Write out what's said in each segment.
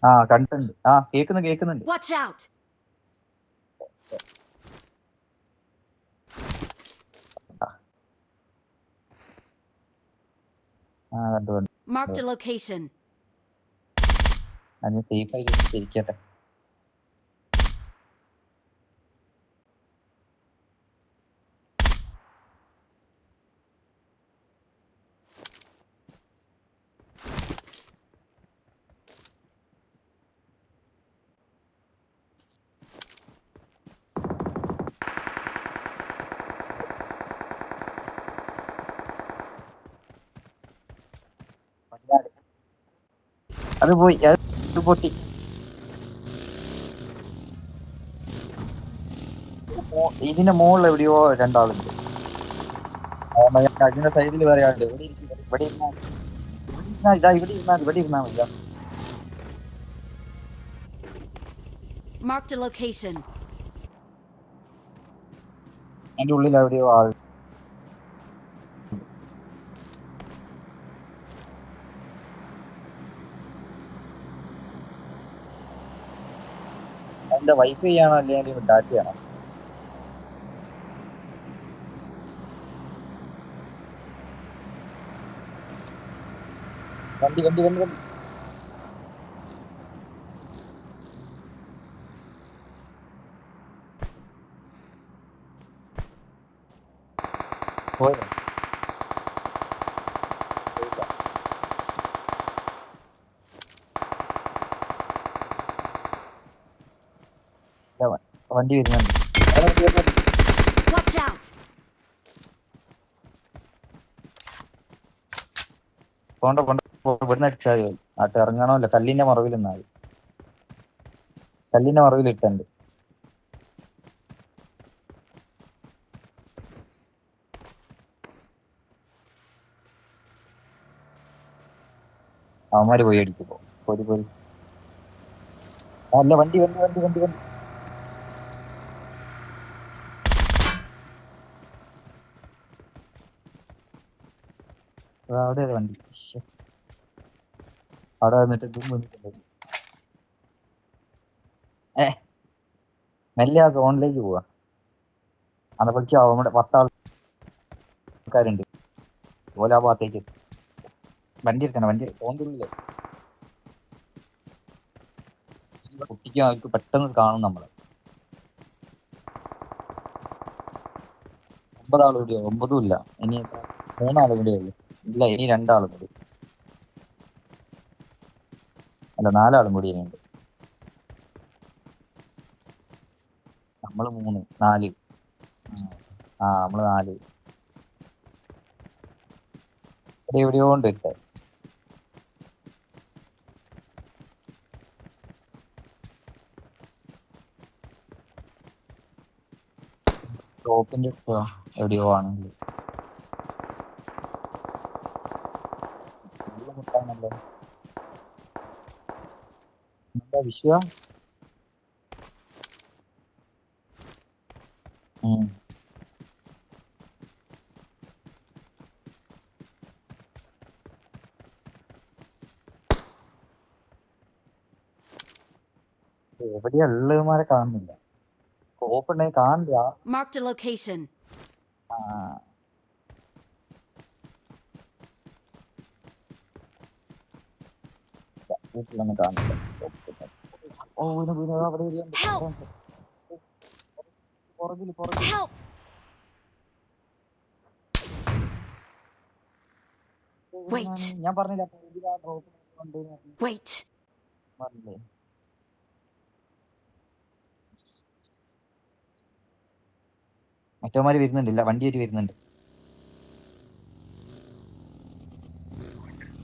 ആ കണ്ടിട്ടുണ്ട്. ആ കേക്കുന്നുണ്ട്. Watch out! ആ കണ്ടു. Marked a location. അതിന് സേഫ് ആയിട്ട് ഇരിക്കട്ടെ. അത് പോയി, അത് പൊട്ടി. ഇതിന്റെ മുകളിൽ എവിടെയോ രണ്ടാളുണ്ട്. അതിന്റെ സൈഡിൽ വേറെ ആളുണ്ട്. ഇവിടെ ഇരുന്നാ മതി. Marked a location. അതിന്റെ ഉള്ളിൽ എവിടെയോ ആൾ. അതിന്റെ വൈഫൈ ആണോ അല്ലെങ്കിൽ ഡാറ്റയാണോ? വണ്ടി പോയോ? വണ്ടി വരുന്നുണ്ട്. Watch out! പോണ്ട ഇവിടുന്ന് അടിച്ചാൽ മതി. ആട്ട് ഇറങ്ങണമല്ലോ. കല്ലിന്റെ മറവിൽ നിന്നാൽ കല്ലിന്റെ മറവിൽ ഇട്ടുണ്ട്. അവന്മാര് പോയി അടിക്കുമ്പോ പോയി. അല്ല വണ്ടി. അവിടെ വണ്ടി അവിടെ വന്നിട്ട് മെല്ലെ ആ സോണിലേക്ക് പോവാ. അതേപോലേക്ക് അവിടെ 10 ആൾക്കാരുണ്ട്. ഓല ആ ഭാഗത്തേക്ക് വണ്ടി എടുക്കണം. വണ്ടി ഫോണിന്റെ ഉള്ളില് കുട്ടിക്ക് അവർക്ക് പെട്ടെന്ന് കാണും നമ്മളെ. 9 ആൾ കൂടിയോ? 9 ഇല്ല, ഇനി 3 ആൾ കൂടിയേ ഉള്ളൂ. ഇല്ല, ഇനി 2 ആളും കൂടി. അല്ല, 4 ആളും കൂടി ഇനിയുണ്ട്. നമ്മള് 3 4. നമ്മള് 4. എവിടെയോ ഉണ്ട് ഇട്ട്. ടോപ്പിന്റെ എവിടെയോ ആണെങ്കിൽ മുട്ടാണല്ലോ. എന്താ വിഷയം? എവിടെയാ ഉള്ളവന്മാരെ കാണുന്നില്ല. സ്കോപ്പ് ഉണ്ടെങ്കിൽ കാണില്ല. Marked a location. വീട്ടിലൊന്നും കാണില്ല. Help! Help! Wait. ഞാൻ പറഞ്ഞില്ല. Wait. പറഞ്ഞില്ലേ? മറ്റവന്മാര് വരുന്നുണ്ടില്ല, വണ്ടിയായിട്ട് വരുന്നുണ്ട്.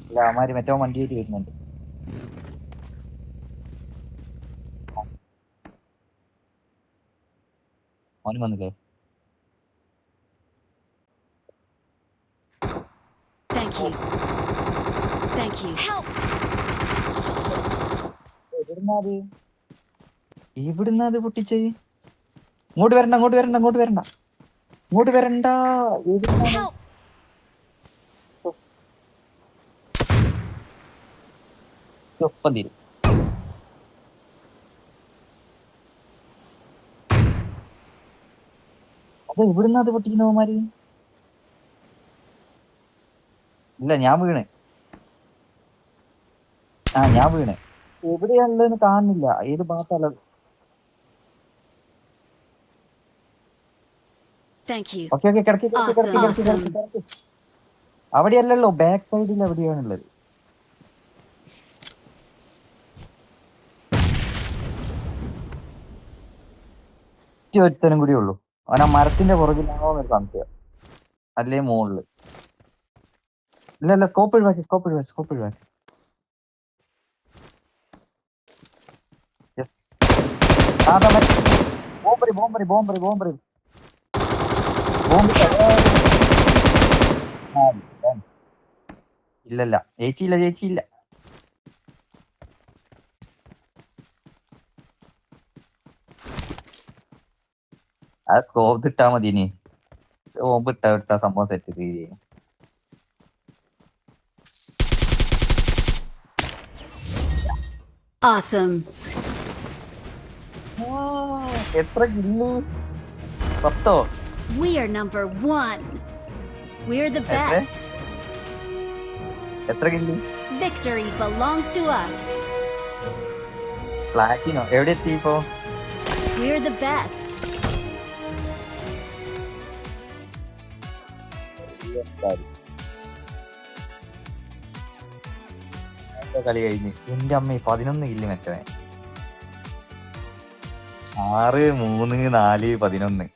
ഇല്ല, അവന്മാര് മറ്റവൻ വണ്ടിയായിട്ട് വരുന്നുണ്ട്. അവനും വന്നില്ലേ? Thank you. Help! എവിടുന്നത് പൊട്ടിച്ചേ? ഇങ്ങോട്ട് വരണ്ട. Help! ഒപ്പം തീരും. അത് എവിടുന്നാ അത് പൊട്ടിക്കുന്നവന്മാര്? ഇല്ല, ഞാൻ വീണ്. ഞാൻ വീണ്. എവിടെയാണുള്ളതെന്ന് കാണുന്നില്ല. ഏത് ഭാഗത്തുള്ളത്? Thank you. ഓക്കെ ഓക്കെ, കിടക്കി കിടക്കി Awesome. കിടക്കി കിടക്കി Awesome. കിടക്കി കിടക്കി. അവിടെയല്ലല്ലോ, ബാക്ക് സൈഡിൽ എവിടെയാണുള്ളത്? ഒരുത്തനും കൂടി ഉള്ളൂ. അവൻ ആ മരത്തിന്റെ പുറകിലാണോ എന്നൊരു സംശയം. അല്ലേ മുകളില്. ഇല്ല ഇല്ല, സ്കോപ്പ് ഒഴിവാക്കി, സ്കോപ്പ് ഒഴിവാക്കി, സ്കോപ്പ് ഒഴിവാക്കി. ബോംബറി ബോംബറി ബോംബറി ബോംബറി ഇല്ലല്ല, ചേച്ചിയില്ല ചേച്ചിയില്ല. അത് സ്കോപ്പ് ഇട്ടാ മതി. ഇനി ബോംബ് ഇട്ടാ സംഭവം സെറ്റ് ചെയ്യും. Awesome. എത്ര kill? 10. We are number 1. We're the best. എത്ര kill? Victory belongs to us. പ്ലാറ്റിനോ എവിടെ എത്തി ഇപ്പോ? We're the best. കളി കഴിഞ്ഞ് എന്റെ അമ്മ 11 കില്ല് മറ്റവൻ. 6, 3, 4, 11.